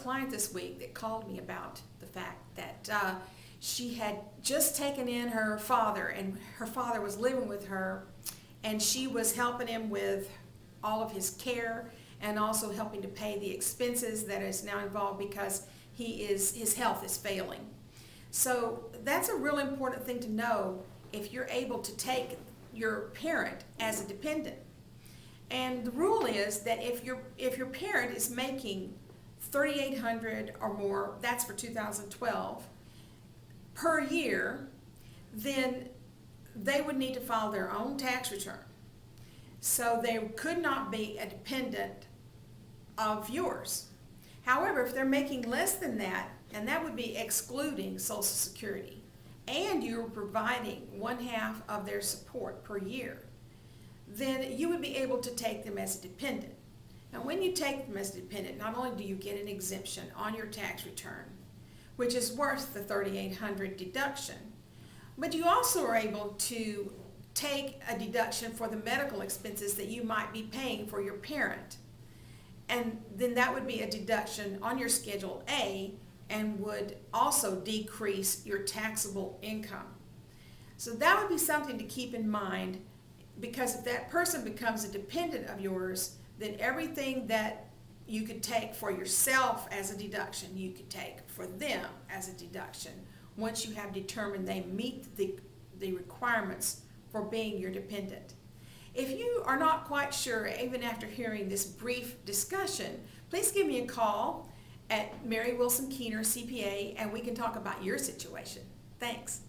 client this week that called me about the fact that she had just taken in her father, and her father was living with her, and she was helping him with all of his care and also helping to pay the expenses that is now involved because his health is failing. So that's a real important thing to know if you're able to take your parent as a dependent. And the rule is that if your parent is making $3,800 or more, that's for 2012, per year, then they would need to file their own tax return. So they could not be a dependent of yours. However, if they're making less than that, and that would be excluding Social Security, and you're providing 1/2 of their support per year, then you would be able to take them as a dependent. Now, when you take them as a dependent, not only do you get an exemption on your tax return, which is worth the $3,800 deduction, but you also are able to take a deduction for the medical expenses that you might be paying for your parent. And then that would be a deduction on your Schedule A and would also decrease your taxable income. So that would be something to keep in mind, because if that person becomes a dependent of yours, then everything that you could take for yourself as a deduction, you could take for them as a deduction once you have determined they meet the requirements for being your dependent. If you are not quite sure, even after hearing this brief discussion, please give me a call at Mary Wilson Keener CPA, and we can talk about your situation. Thanks.